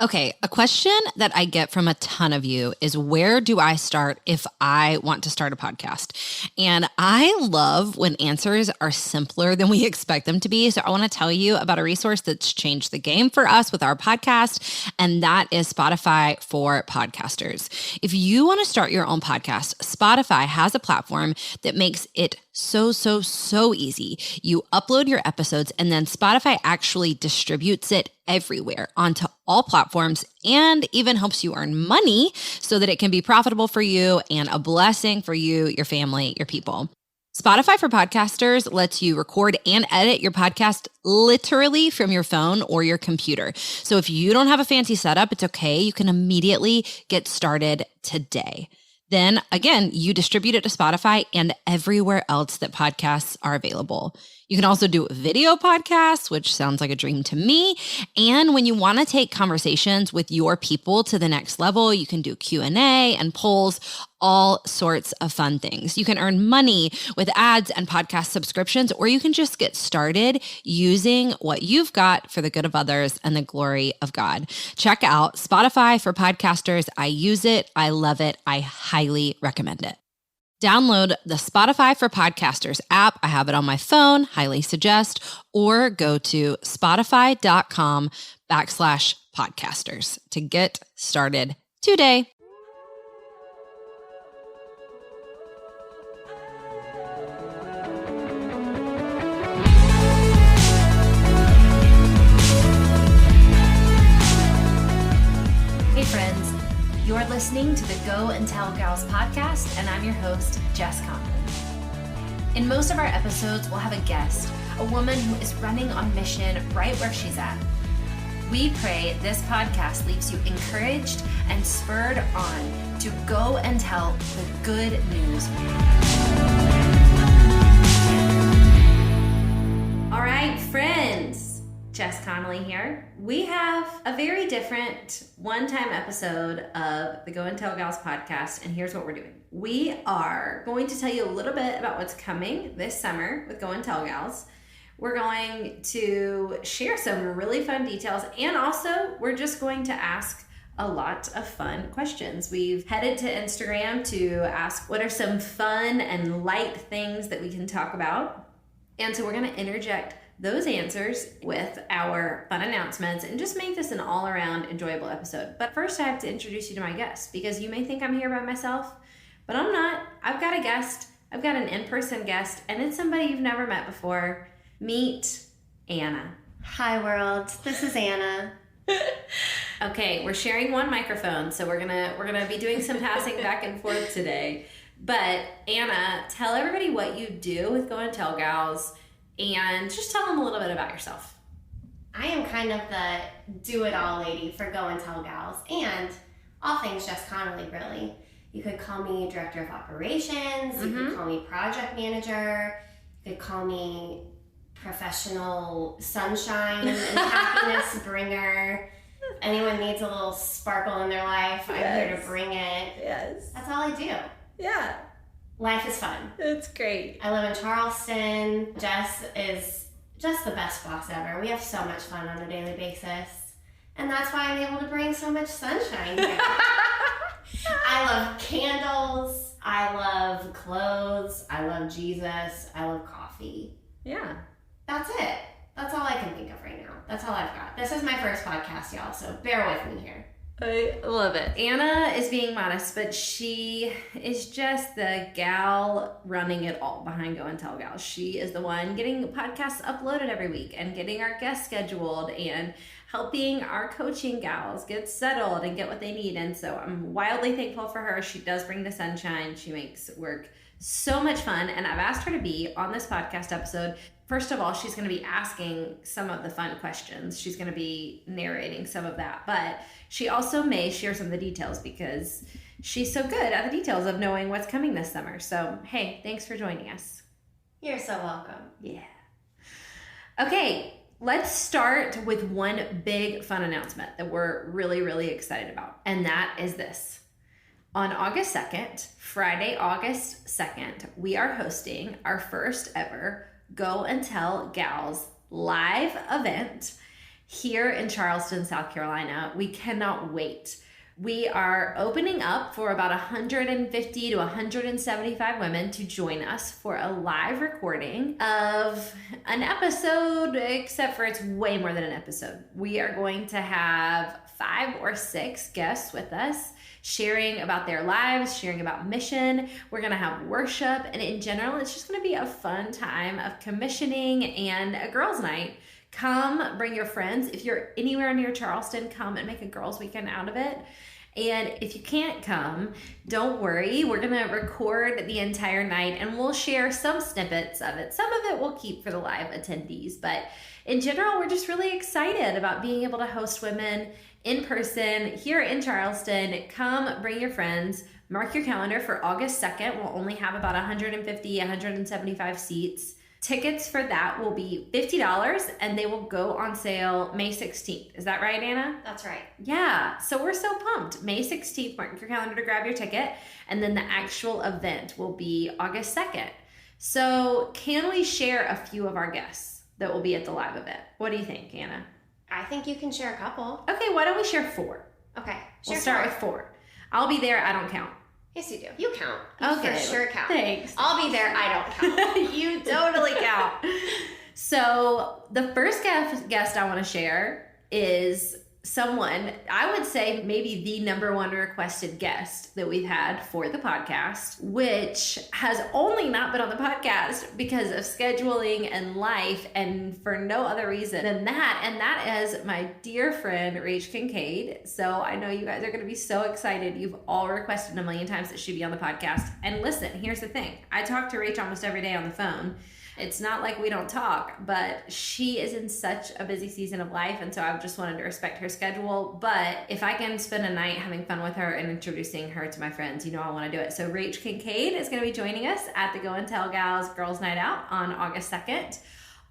Okay, a question that I get from a ton of you is, where do I start if I want to start a podcast? And I love when answers are simpler than we expect them to be. So I want to tell you about a resource that's changed the game for us with our podcast, and that is Spotify for Podcasters. If you want to start your own podcast, Spotify has a platform that makes it so easy. You upload your episodes and then Spotify actually distributes it everywhere onto all platforms and even helps you earn money so that it can be profitable for you and a blessing for you, your family, your people. Spotify for Podcasters lets you record and edit your podcast literally from your phone or your computer. So if you don't have a fancy setup, it's okay. You can immediately get started today. Then again, you distribute it to Spotify and everywhere else that podcasts are available. You can also do video podcasts, which sounds like a dream to me. And when you want to take conversations with your people to the next level, you can do Q&A and polls, all sorts of fun things. You can earn money with ads and podcast subscriptions, or you can just get started using what you've got for the good of others and the glory of God. Check out Spotify for Podcasters. I use it. I love it. I highly recommend it. Download the Spotify for Podcasters app. I have it on my phone, highly suggest, or go to spotify.com/podcasters to get started today. Hey friends. You're listening to the Go and Tell Gals podcast, and I'm your host, Jess Conlon. In most of our episodes, we'll have a guest, a woman who is running on mission right where she's at. We pray this podcast leaves you encouraged and spurred on to go and tell the good news. All right, friends. Jess Connolly here. We have a very different one-time episode of the Go and Tell Gals podcast, and here's what we're doing. We are going to tell you a little bit about what's coming this summer with Go and Tell Gals. We're going to share some really fun details, and also we're just going to ask a lot of fun questions. We've headed to Instagram to ask what are some fun and light things that we can talk about, and so we're going to interject those answers with our fun announcements and just make this an all-around enjoyable episode. But first I have to introduce you to my guest, because you may think I'm here by myself, but I'm not. I've got a guest. I've got an in-person guest, and it's somebody you've never met before. Meet Anna. Hi world, this is Anna. Okay, we're sharing one microphone, so we're gonna be doing some passing back and forth today. But Anna, tell everybody what you do with Go and Tell Gals, and just tell them a little bit about yourself. I am kind of the do-it-all lady for Go and Tell Gals, and all things Jess Connolly, really. You could call me Director of Operations, you could call me Project Manager, you could call me Professional Sunshine and Happiness Bringer. If anyone needs a little sparkle in their life, I'm here to bring it. Yes. That's all I do. Yeah. Life is fun. It's great. I live in Charleston. Jess is just the best boss ever. We have so much fun on a daily basis. And that's why I'm able to bring so much sunshine here. I love candles. I love clothes. I love Jesus. I love coffee. Yeah. That's it. That's all I can think of right now. That's all I've got. This is my first podcast, y'all, so bear with me here. I love it. Anna is being modest, but she is just the gal running it all behind Go and Tell Gals. She is the one getting podcasts uploaded every week and getting our guests scheduled and helping our coaching gals get settled and get what they need. And so I'm wildly thankful for her. She does bring the sunshine. She makes work so much fun. And I've asked her to be on this podcast episode. First of all, she's going to be asking some of the fun questions. She's going to be narrating some of that, but she also may share some of the details because she's so good at the details of knowing what's coming this summer. So, hey, thanks for joining us. You're so welcome. Yeah. Okay, let's start with one big fun announcement that we're really, really excited about, and that is this. On August 2nd, Friday, August 2nd, we are hosting our first ever Go and Tell Gals live event here in Charleston, South Carolina. We cannot wait. We are opening up for about 150 to 175 women to join us for a live recording of an episode, except for it's way more than an episode. We are going to have 5 or 6 guests with us, sharing about their lives, sharing about mission. We're going to have worship, and in general, it's just going to be a fun time of commissioning and a girls' night. Come, bring your friends. If you're anywhere near Charleston, come and make a girls' weekend out of it. And if you can't come, don't worry. We're going to record the entire night and we'll share some snippets of it. Some of it we'll keep for the live attendees, but in general, we're just really excited about being able to host women in person here in Charleston. Come, bring your friends. Mark your calendar for August 2nd. We'll only have about 150, 175 seats. Tickets for that will be $50 and they will go on sale May 16th. Is that right, Anna? That's right. Yeah, so we're so pumped. May 16th, mark your calendar to grab your ticket, and then the actual event will be August 2nd. So can we share a few of our guests that will be at the live event? What do you think, Anna? I think you can share a couple. Okay, why don't we share 4? Okay. We'll start with 4. I'll be there, I don't count. Yes, you do. You count. You Okay. for sure count. Thanks. I'll be there. I don't count. You totally count. So the first guest I want to share is someone, I would say maybe the number one requested guest that we've had for the podcast, which has only not been on the podcast because of scheduling and life and for no other reason than that. And that is my dear friend, Rach Kincaid. So I know you guys are going to be so excited. You've all requested a million times that she be on the podcast. And listen, here's the thing. I talk to Rach almost every day on the phone. It's not like we don't talk, but she is in such a busy season of life, and so I just wanted to respect her schedule. But if I can spend a night having fun with her and introducing her to my friends, you know I want to do it. So Rach Kincaid is going to be joining us at the Go and Tell Gals Girls Night Out on August 2nd.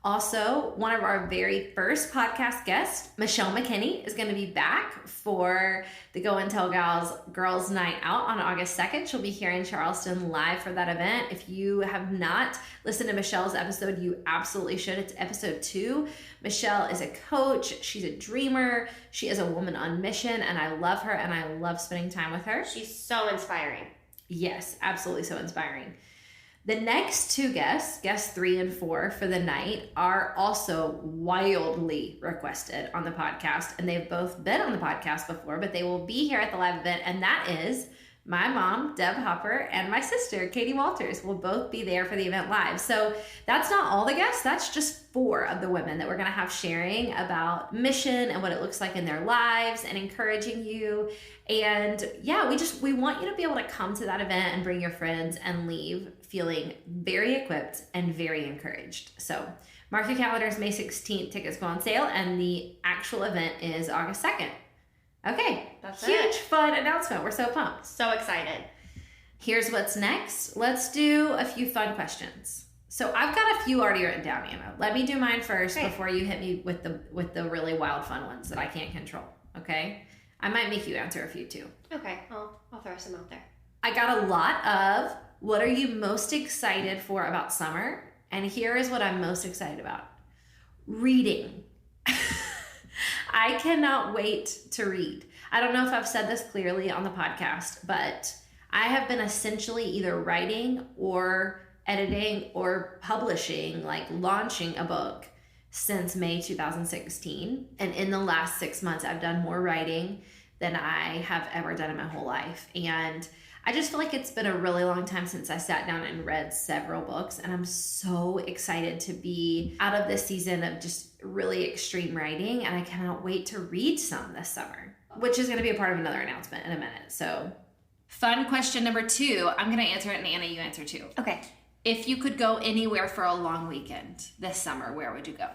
Also, one of our very first podcast guests, Michelle McKinney, is going to be back for the Go and Tell Gals Girls Night Out on August 2nd. She'll be here in Charleston live for that event. If you have not listened to Michelle's episode, you absolutely should. It's episode 2. Michelle is a coach. She's a dreamer. She is a woman on mission, and I love her, and I love spending time with her. She's so inspiring. Yes, absolutely so inspiring. The next 2 guests, guests 3 and 4 for the night, are also wildly requested on the podcast. And they've both been on the podcast before, but they will be here at the live event. And that is my mom, Deb Hopper, and my sister, Katie Walters, will both be there for the event live. So that's not all the guests. That's just 4 of the women that we're going to have sharing about mission and what it looks like in their lives and encouraging you. And yeah, we want you to be able to come to that event and bring your friends and leave feeling very equipped and very encouraged. So mark your calendars, May 16th, tickets go on sale, and the actual event is August 2nd. Okay, That's huge it. fun announcement. We're so pumped. So excited. Here's what's next. Let's do a few fun questions. So I've got a few already written down, Anna. Let me do mine first before you hit me with the really wild fun ones that I can't control, okay? I might make you answer a few too. Okay, I'll throw some out there. I got a lot of what are you most excited for about summer? And here is what I'm most excited about. Reading. I cannot wait to read. I don't know if I've said this clearly on the podcast, but I have been essentially either writing or editing or publishing, like launching a book since May 2016. And in the last 6 months, I've done more writing than I have ever done in my whole life. And I just feel like it's been a really long time since I sat down and read several books, and I'm so excited to be out of this season of just really extreme writing, and I cannot wait to read some this summer, which is going to be a part of another announcement in a minute. So, fun question number 2. I'm going to answer it, and Anna, you answer too. Okay. If you could go anywhere for a long weekend this summer, where would you go?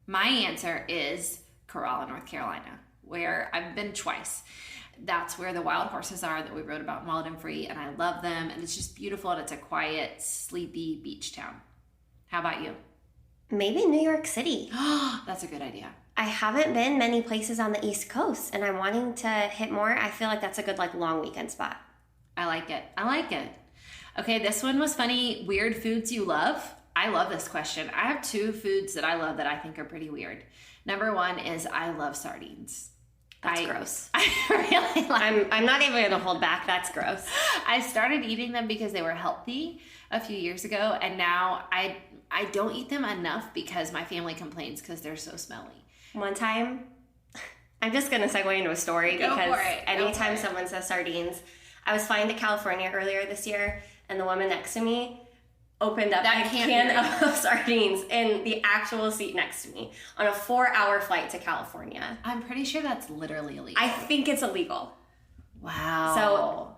My answer is Corolla, North Carolina, where I've been twice. That's where the wild horses are that we wrote about in Wild and Free, and I love them, and it's just beautiful, and it's a quiet, sleepy beach town. How about you? Maybe New York City. That's a good idea. I haven't been many places on the East Coast, and I'm wanting to hit more. I feel like that's a good long weekend spot. I like it. Okay, this one was funny. Weird foods you love. I love this question. I have 2 foods that I love that I think are pretty weird. Number one is I love sardines. That's gross. I really like I'm not even going to hold back. That's gross. I started eating them because they were healthy a few years ago, and now I don't eat them enough because my family complains because they're so smelly. One time, I'm just going to segue into a story because anytime someone says sardines, I was flying to California earlier this year, and the woman next to me opened up a can of sardines in the actual seat next to me on a 4-hour flight to California. I'm pretty sure that's literally illegal. I think it's illegal. Wow.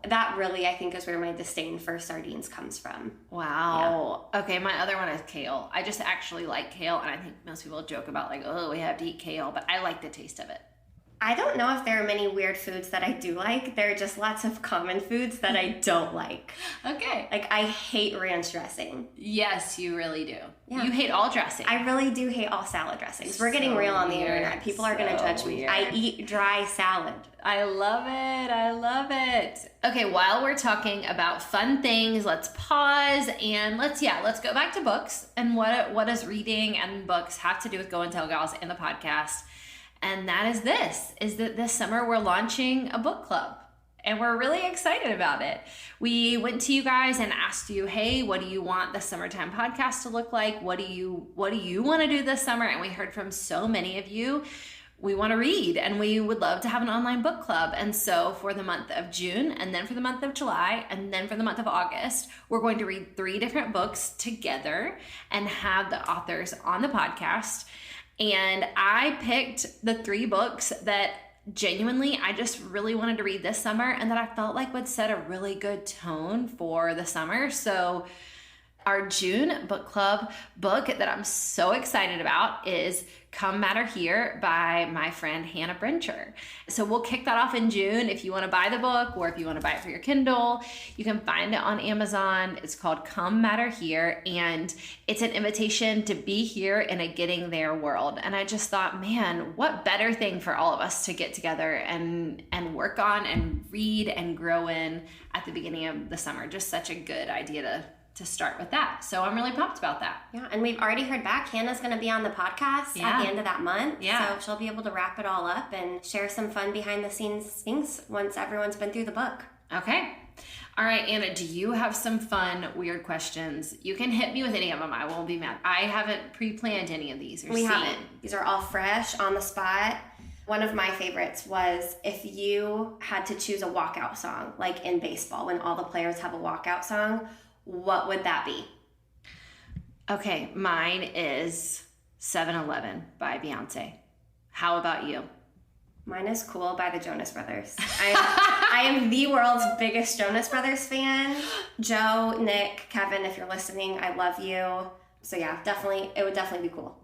So that really, I think, is where my disdain for sardines comes from. Wow. Yeah. Okay, my other one is kale. I just actually like kale, and I think most people joke about like, oh, we have to eat kale, but I like the taste of it. I don't know if there are many weird foods that I do like. There are just lots of common foods that I don't like. Okay. Like, I hate ranch dressing. Yes, you really do. Yeah. You hate all dressing. I really do hate all salad dressings. We're getting real on the internet. People are going to judge me. I eat dry salad. I love it. I love it. Okay, while we're talking about fun things, let's pause and let's go back to books and what does reading and books have to do with Go and Tell Gals and the podcast. And that is that this summer we're launching a book club. And we're really excited about it. We went to you guys and asked you, hey, what do you want the summertime podcast to look like? What do you want to do this summer? And we heard from so many of you, we want to read and we would love to have an online book club. And so for the month of June, and then for the month of July, and then for the month of August, we're going to read 3 different books together and have the authors on the podcast. And I picked the 3 books that genuinely I just really wanted to read this summer and that I felt like would set a really good tone for the summer. So our June book club book that I'm so excited about is Come Matter Here by my friend Hannah Brencher. So we'll kick that off in June. If you want to buy the book or if you want to buy it for your Kindle, you can find it on Amazon. It's called Come Matter Here, and it's an invitation to be here in a getting there world. And I just thought, man, what better thing for all of us to get together and work on and read and grow in at the beginning of the summer. Just such a good idea to start with that. So I'm really pumped about that. Yeah, and we've already heard back. Hannah's going to be on the podcast at the end of that month. Yeah. So she'll be able to wrap it all up and share some fun behind the scenes things once everyone's been through the book. Okay. All right, Anna, do you have some fun, weird questions? You can hit me with any of them. I won't be mad. I haven't pre-planned any of these. We haven't. These are all fresh, on the spot. One of my favorites was if you had to choose a walkout song, like in baseball, when all the players have a walkout song, what would that be? Okay, mine is 7-Eleven by Beyonce. How about you? Mine is Cool by the Jonas Brothers. I am the world's biggest Jonas Brothers fan. Joe, Nick, Kevin, if you're listening, I love you. So yeah, it would definitely be Cool.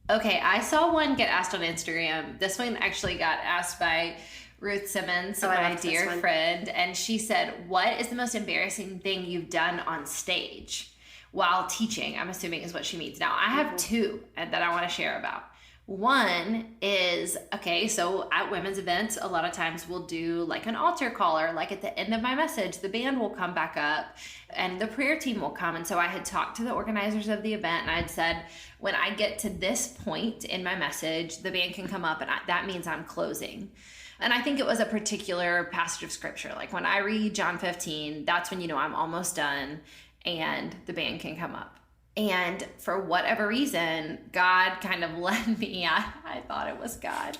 Okay, I saw one get asked on Instagram. This one actually got asked by Ruth Simmons, my dear friend, and she said, what is the most embarrassing thing you've done on stage while teaching? I'm assuming is what she means. Now, I have 2 that I want to share about. One is, okay, so at women's events, a lot of times we'll do like an altar call, or like at the end of my message, the band will come back up and the prayer team will come. And so I had talked to the organizers of the event and I'd said, when I get to this point in my message, the band can come up and that means I'm closing. And I think it was a particular passage of scripture. Like when I read John 15, that's when you know I'm almost done and the band can come up. And for whatever reason, God kind of led me. I thought it was God.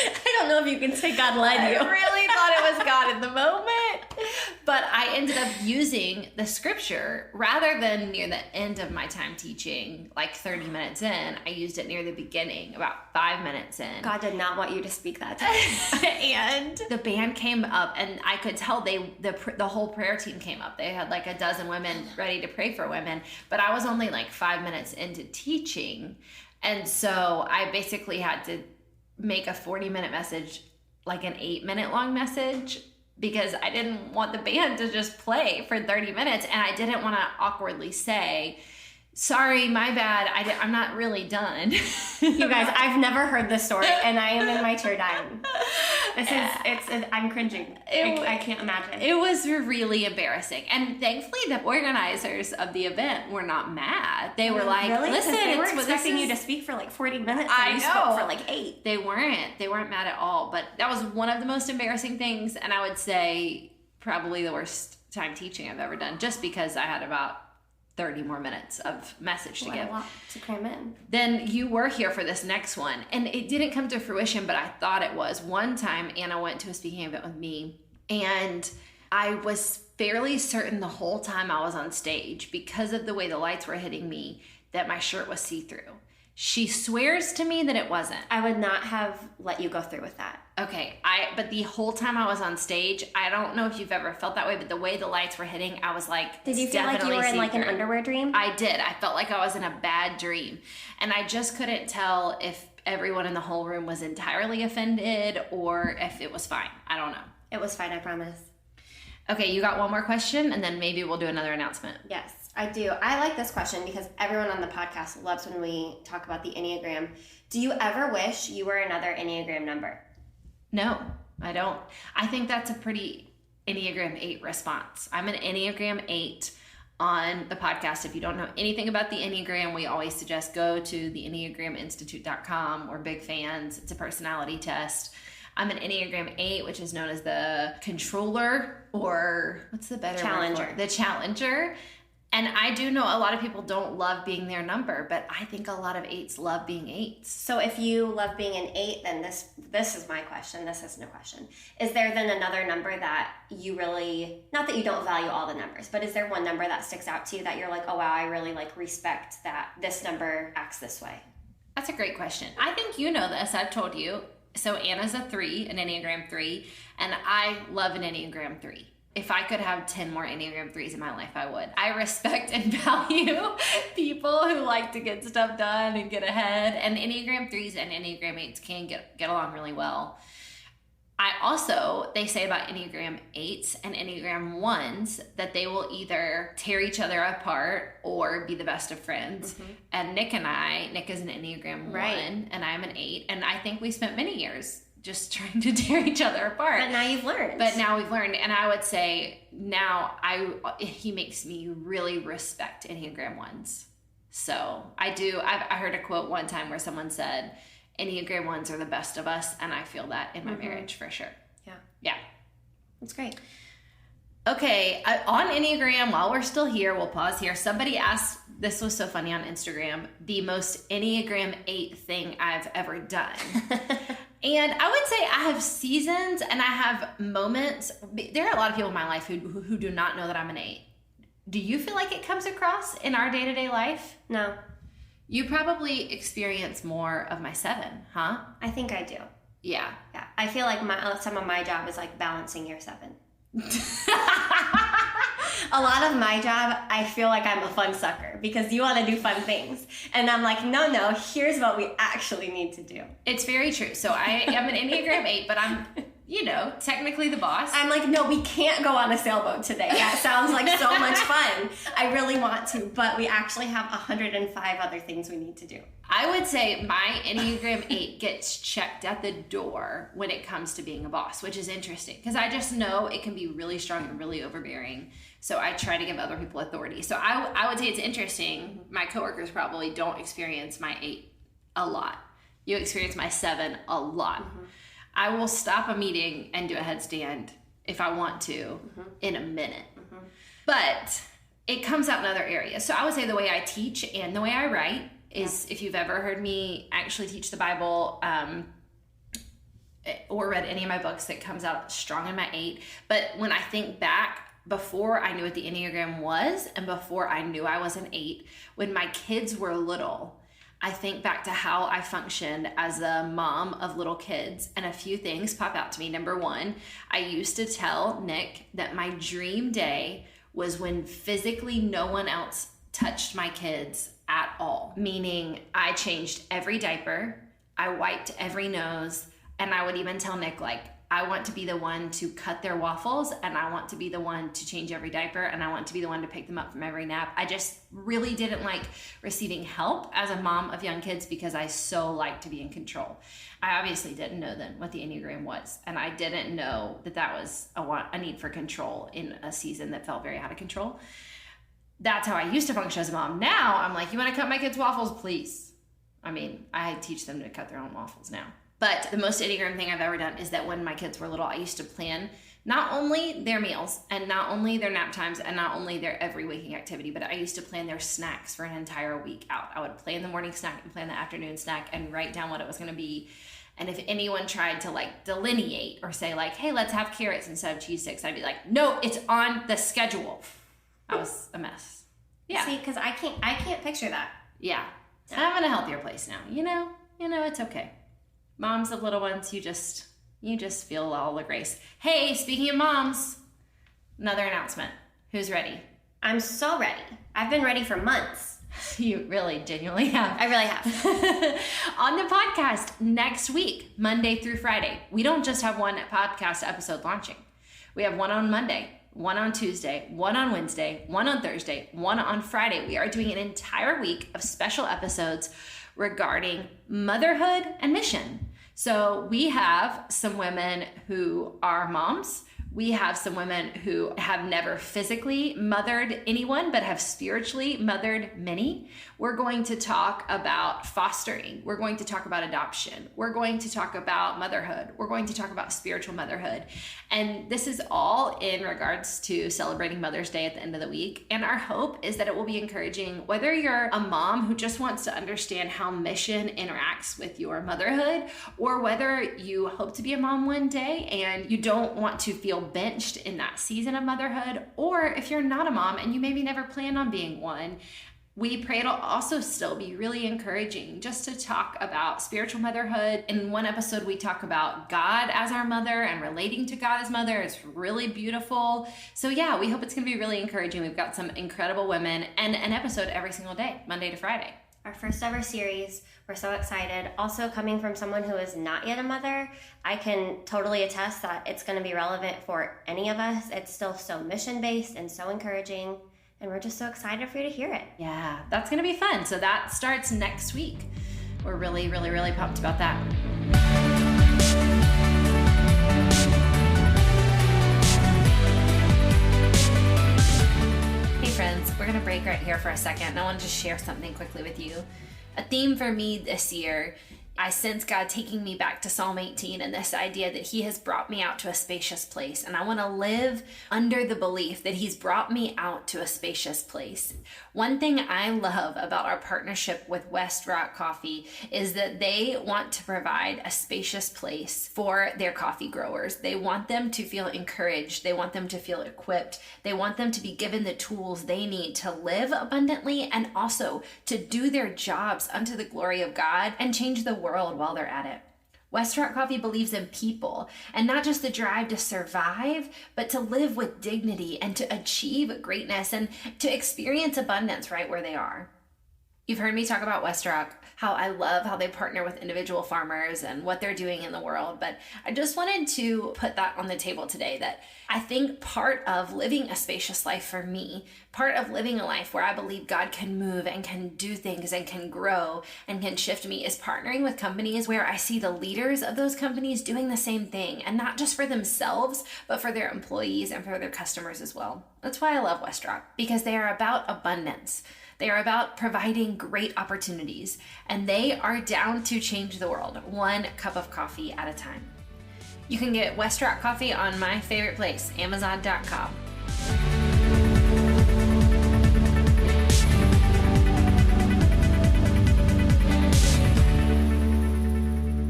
I don't know if you can say God led you. I really thought it was God in the moment. But I ended up using the scripture rather than near the end of my time teaching, like 30 minutes in. I used it near the beginning, about 5 minutes in. God did not want you to speak that time. And the band came up, and I could tell the whole prayer team came up. They had like a dozen women ready to pray for women, but I was only like 5 minutes into teaching. And so I basically had to make a 40-minute message like an 8-minute long message, because I didn't want the band to just play for 30 minutes. And I didn't want to awkwardly say, sorry, my bad, I'm not really done. You guys, I've never heard this story and I am in my chair dying. I'm cringing. I can't imagine. It was really embarrassing. And thankfully, the organizers of the event were not mad. They were like, really? listen, They were it's what expecting this you is. to speak for like 40 minutes. I and you know. spoke for like 8. They weren't mad at all. But that was one of the most embarrassing things. And I would say probably the worst time teaching I've ever done, just because I had about 30 more minutes of message to give. A lot to cram in. Then you were here for this next one, and it didn't come to fruition, but I thought it was. One time, Anna went to a speaking event with me, and I was fairly certain the whole time I was on stage, because of the way the lights were hitting me, that my shirt was see-through. She swears to me that it wasn't. I would not have let you go through with that. Okay, but the whole time I was on stage, I don't know if you've ever felt that way, but the way the lights were hitting, I was like, Did you feel like you were in like an underwear dream? I did. I felt like I was in a bad dream. And I just couldn't tell if everyone in the whole room was entirely offended or if it was fine. I don't know. It was fine, I promise. Okay, you got one more question, and then maybe we'll do another announcement. Yes, I do. I like this question because everyone on the podcast loves when we talk about the Enneagram. Do you ever wish you were another Enneagram number? No, I don't. I think that's a pretty Enneagram 8 response. I'm an Enneagram 8 on the podcast. If you don't know anything about the Enneagram, we always suggest go to the enneagraminstitute.com. We're big fans. It's a personality test. I'm an Enneagram 8, which is known as the controller, or what's the better Challenger. word for it? The challenger. And I do know a lot of people don't love being their number, but I think a lot of 8s love being 8s. So if you love being an 8, then this is my question. This is no question. Is there then another number that you really, not that you don't value all the numbers, but is there one number that sticks out to you that you're like, oh wow, I really like respect that this number acts this way? That's a great question. I think you know this. I've told you. So Anna's a 3, an Enneagram 3, and I love an Enneagram 3. If I could have 10 more Enneagram 3s in my life, I would. I respect and value people who like to get stuff done and get ahead. And Enneagram 3s and Enneagram 8s can get along really well. I also, they say about Enneagram 8s and Enneagram 1s that they will either tear each other apart or be the best of friends. Mm-hmm. And Nick is an Enneagram 1 and I'm an 8. And I think we spent many years just trying to tear each other apart. But now you've learned. And I would say now he makes me really respect Enneagram 1s. So I do. I heard a quote one time where someone said, Enneagram 1s are the best of us, and I feel that in my marriage for sure. Yeah. That's great. Okay, on Enneagram, while we're still here, we'll pause here. Somebody asked, this was so funny on Instagram, the most Enneagram 8 thing I've ever done. And I would say I have seasons and I have moments. There are a lot of people in my life who do not know that I'm an 8. Do you feel like it comes across in our day-to-day life? No. You probably experience more of my 7, huh? I think I do. Yeah. Yeah. I feel like some of my job is like balancing your 7. A lot of my job, I feel like I'm a fun sucker because you want to do fun things. And I'm like, no, here's what we actually need to do. It's very true. So I am an Enneagram 8, but I'm, technically the boss. I'm like, no, we can't go on a sailboat today. That sounds like so much fun. I really want to, but we actually have 105 other things we need to do. I would say my Enneagram 8 gets checked at the door when it comes to being a boss, which is interesting because I just know it can be really strong and really overbearing. So I try to give other people authority. So I would say it's interesting. My coworkers probably don't experience my 8 a lot. You experience my 7 a lot. Mm-hmm. I will stop a meeting and do a headstand if I want to in a minute. Mm-hmm. But it comes out in other areas. So I would say the way I teach and the way I write is, if you've ever heard me actually teach the Bible or read any of my books, that comes out strong in my 8. But when I think back, before I knew what the Enneagram was and before I knew I was an 8, when my kids were little, I think back to how I functioned as a mom of little kids, and a few things pop out to me. Number 1, I used to tell Nick that my dream day was when physically no one else touched my kids at all. Meaning I changed every diaper, I wiped every nose, and I would even tell Nick, like, I want to be the one to cut their waffles, and I want to be the one to change every diaper, and I want to be the one to pick them up from every nap. I just really didn't like receiving help as a mom of young kids because I so like to be in control. I obviously didn't know then what the Enneagram was, and I didn't know that that was a need for control in a season that felt very out of control. That's how I used to function as a mom. Now I'm like, you want to cut my kids' waffles, please? I mean, I teach them to cut their own waffles now. But the most Enneagram thing I've ever done is that when my kids were little, I used to plan not only their meals and not only their nap times and not only their every waking activity, but I used to plan their snacks for an entire week out. I would plan the morning snack and plan the afternoon snack and write down what it was going to be. And if anyone tried to like delineate or say like, hey, let's have carrots instead of cheese sticks, I'd be like, no, it's on the schedule. I was a mess. Yeah. See, because I can't picture that. Yeah. I'm in a healthier place now. You know, it's okay. Moms of little ones, you just feel all the grace. Hey, speaking of moms, another announcement. Who's ready? I'm so ready. I've been ready for months. You really genuinely have. I really have. On the podcast next week, Monday through Friday, we don't just have one podcast episode launching. We have one on Monday, one on Tuesday, one on Wednesday, one on Thursday, one on Friday. We are doing an entire week of special episodes regarding motherhood and mission. So we have some women who are moms. We have some women who have never physically mothered anyone, but have spiritually mothered many. We're going to talk about fostering. We're going to talk about adoption. We're going to talk about motherhood. We're going to talk about spiritual motherhood. And this is all in regards to celebrating Mother's Day at the end of the week. And our hope is that it will be encouraging, whether you're a mom who just wants to understand how mission interacts with your motherhood, or whether you hope to be a mom one day and you don't want to feel benched in that season of motherhood, or if you're not a mom and you maybe never plan on being one. We pray it'll also still be really encouraging just to talk about spiritual motherhood. In one episode, we talk about God as our mother and relating to God as mother. It's really beautiful. So yeah, we hope it's going to be really encouraging. We've got some incredible women and an episode every single day, Monday to Friday. Our first ever series. We're so excited. Also, coming from someone who is not yet a mother, I can totally attest that it's going to be relevant for any of us. It's still so mission-based and so encouraging. And we're just so excited for you to hear it. Yeah, that's going to be fun. So that starts next week. We're really, really, really pumped about that. Hey friends, we're going to break right here for a second. And I want to just share something quickly with you. A theme for me this year, I sense God taking me back to Psalm 18 and this idea that he has brought me out to a spacious place. And I want to live under the belief that he's brought me out to a spacious place. One thing I love about our partnership with West Rock Coffee is that they want to provide a spacious place for their coffee growers. They want them to feel encouraged. They want them to feel equipped. They want them to be given the tools they need to live abundantly and also to do their jobs unto the glory of God and change the world while they're at it. West Rock Coffee believes in people and not just the drive to survive, but to live with dignity and to achieve greatness and to experience abundance right where they are. You've heard me talk about West Rock, how I love how they partner with individual farmers and what they're doing in the world. But I just wanted to put that on the table today, that I think part of living a spacious life for me, part of living a life where I believe God can move and can do things and can grow and can shift me, is partnering with companies where I see the leaders of those companies doing the same thing, and not just for themselves, but for their employees and for their customers as well. That's why I love West Rock, because they are about abundance. They are about providing great opportunities, and they are down to change the world, one cup of coffee at a time. You can get West Rock Coffee on my favorite place, Amazon.com.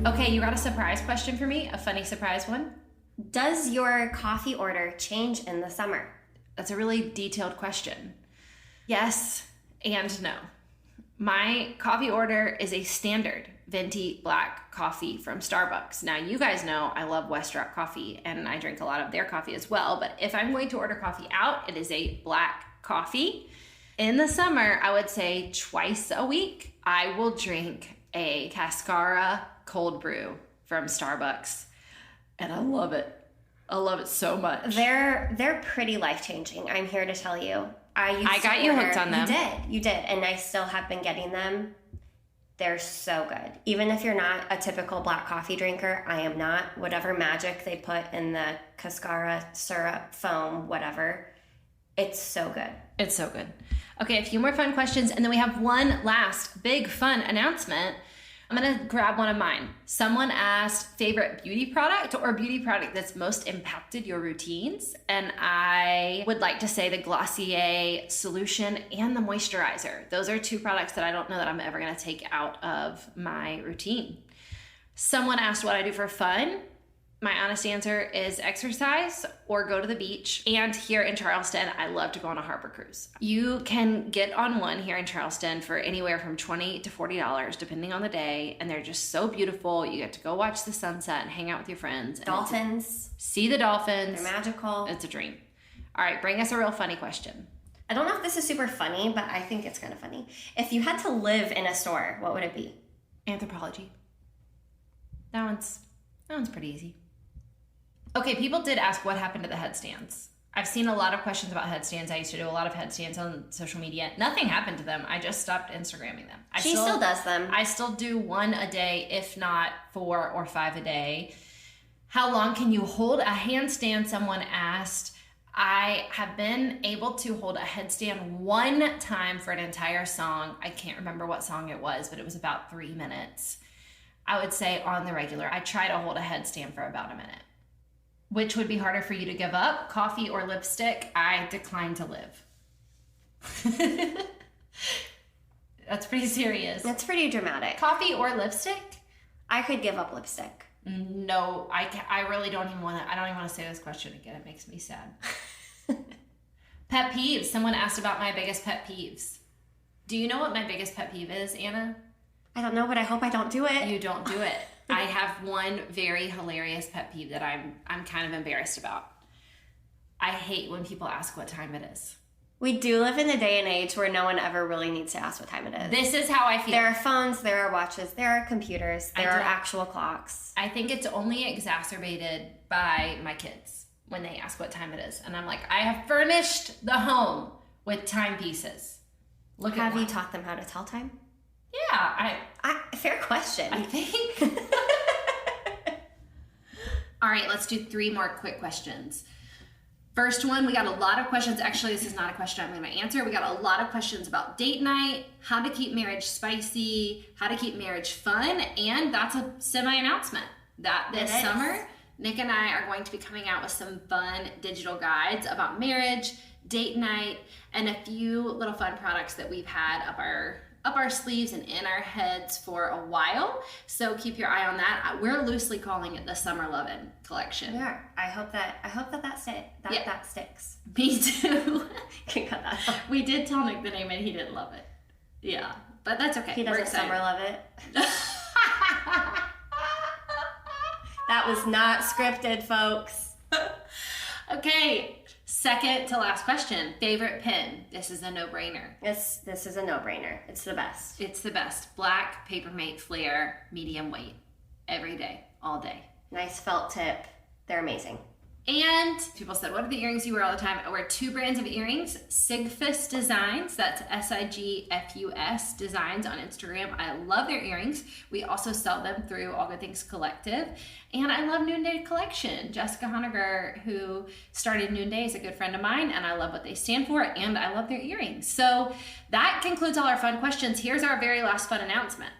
Okay, you got a surprise question for me? A funny surprise one? Does your coffee order change in the summer? That's a really detailed question. Yes and no. My coffee order is a standard venti black coffee from Starbucks. Now, you guys know I love West Rock Coffee and I drink a lot of their coffee as well, but if I'm going to order coffee out, it is a black coffee. In the summer, I would say twice a week, I will drink a Cascara cold brew from Starbucks. And I love it. I love it so much. They're pretty life-changing, I'm here to tell you. I got you hooked on them. You did. And I still have been getting them. They're so good. Even if you're not a typical black coffee drinker, I am not. Whatever magic they put in the cascara syrup, foam, whatever, it's so good. It's so good. Okay, a few more fun questions, and then we have one last big fun announcement. I'm gonna grab one of mine. Someone asked favorite beauty product or beauty product that's most impacted your routines. And I would like to say the Glossier Solution and the moisturizer. Those are two products that I don't know that I'm ever gonna take out of my routine. Someone asked what I do for fun. My honest answer is exercise or go to the beach. And here in Charleston, I love to go on a harbor cruise. You can get on one here in Charleston for anywhere from $20 to $40, depending on the day. And they're just so beautiful. You get to go watch the sunset and hang out with your friends. Dolphins. See the dolphins. They're magical. It's a dream. All right, bring us a real funny question. I don't know if this is super funny, but I think it's kind of funny. If you had to live in a store, what would it be? Anthropology. That one's pretty easy. Okay, people did ask what happened to the headstands. I've seen a lot of questions about headstands. I used to do a lot of headstands on social media. Nothing happened to them. I just stopped Instagramming them. She still does them. I still do 1 a day, if not 4 or 5 a day. How long can you hold a handstand? Someone asked. I have been able to hold a headstand 1 time for an entire song. I can't remember what song it was, but it was about 3 minutes. I would say on the regular, I try to hold a headstand for about a minute. Which would be harder for you to give up, coffee or lipstick? I decline to live. That's pretty serious. That's pretty dramatic. Coffee or lipstick? I could give up lipstick. No, I really don't even want to. I don't even want to say this question again. It makes me sad. Pet peeves. Someone asked about my biggest pet peeves. Do you know what my biggest pet peeve is, Anna? I don't know, but I hope I don't do it. You don't do it. I have one very hilarious pet peeve that I'm kind of embarrassed about. I hate when people ask what time it is. We do live in a day and age where no one ever really needs to ask what time it is. This is how I feel. There are phones, there are watches, there are computers, there are actual clocks. I think it's only exacerbated by my kids when they ask what time it is. And I'm like, I have furnished the home with timepieces. Have you taught them how to tell time? Yeah, fair question. I think. All right, let's do 3 more quick questions. First one, we got a lot of questions. Actually, this is not a question I'm going to answer. We got a lot of questions about date night, how to keep marriage spicy, how to keep marriage fun, and that's a semi-announcement that this summer, Nick and I are going to be coming out with some fun digital guides about marriage, date night, and a few little fun products that we've had up our sleeves and in our heads for a while. So keep your eye on that. We're loosely calling it the Summer Lovin' collection. We are. I hope that sticks. Me too. Can cut that out. We did tell Nick the name and he didn't love it. Yeah, but that's okay. He doesn't summer love it. That was not scripted, folks. Okay. Second to last question, favorite pen. This is a no-brainer. This is a no-brainer. It's the best. It's the best. Black, Papermate, Flare, medium weight. Every day, all day. Nice felt tip. They're amazing. And people said, what are the earrings you wear all the time? I wear 2 brands of earrings. Sigfus Designs, that's SIGFUS Designs on Instagram. I love their earrings. We also sell them through All Good Things Collective. And I love Noonday Collection. Jessica Honegger, who started Noonday, is a good friend of mine, and I love what they stand for, and I love their earrings. So that concludes all our fun questions. Here's our very last fun announcement.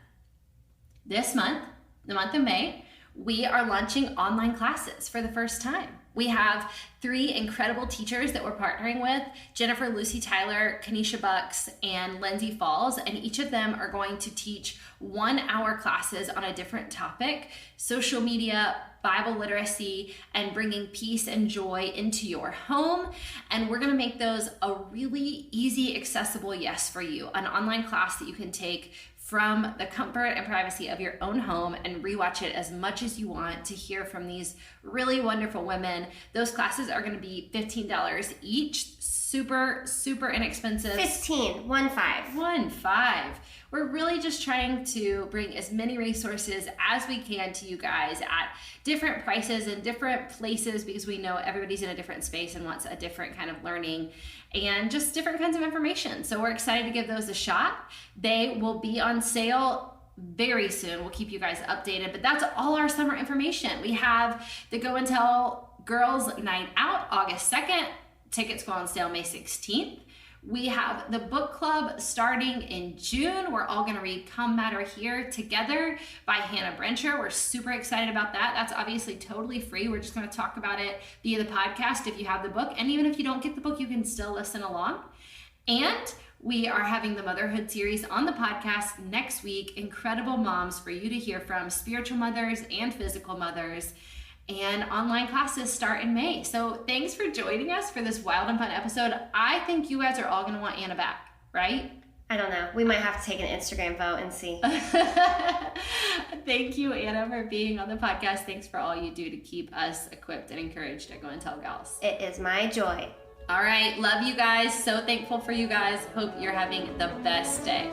This month, the month of May, we are launching online classes for the first time. We have 3 incredible teachers that we're partnering with, Jennifer Lucy Tyler, Kanisha Bucks, and Lindsay Falls, and each of them are going to teach 1-hour classes on a different topic, social media, Bible literacy, and bringing peace and joy into your home. And we're gonna make those a really easy, accessible yes for you, an online class that you can take from the comfort and privacy of your own home and rewatch it as much as you want to hear from these really wonderful women. Those classes are going to be $15 each. Super, super inexpensive. 15. 1-5. we're really just trying to bring as many resources as we can to you guys at different prices and different places, because we know everybody's in a different space and wants a different kind of learning and just different kinds of information. So we're excited to give those a shot. They will be on sale very soon. We'll keep you guys updated, but that's all our summer information. We have the Go and Tell Girls Night Out August 2nd. Tickets go on sale May 16th. We have the book club starting in June. We're all going to read Come Matter Here Together by Hannah Brencher. We're super excited about that. That's obviously totally free. We're just going to talk about it via the podcast if you have the book. And even if you don't get the book, you can still listen along. And we are having the motherhood series on the podcast next week. Incredible moms for you to hear from, spiritual mothers and physical mothers. And online classes start in May. So thanks for joining us for this wild and fun episode. I think you guys are all gonna want Anna back, right? I don't know. We might have to take an Instagram vote and see. Thank you, Anna, for being on the podcast. Thanks for all you do to keep us equipped and encouraged at Go and Tell Gals. It is my joy. All right, love you guys. So thankful for you guys. Hope you're having the best day.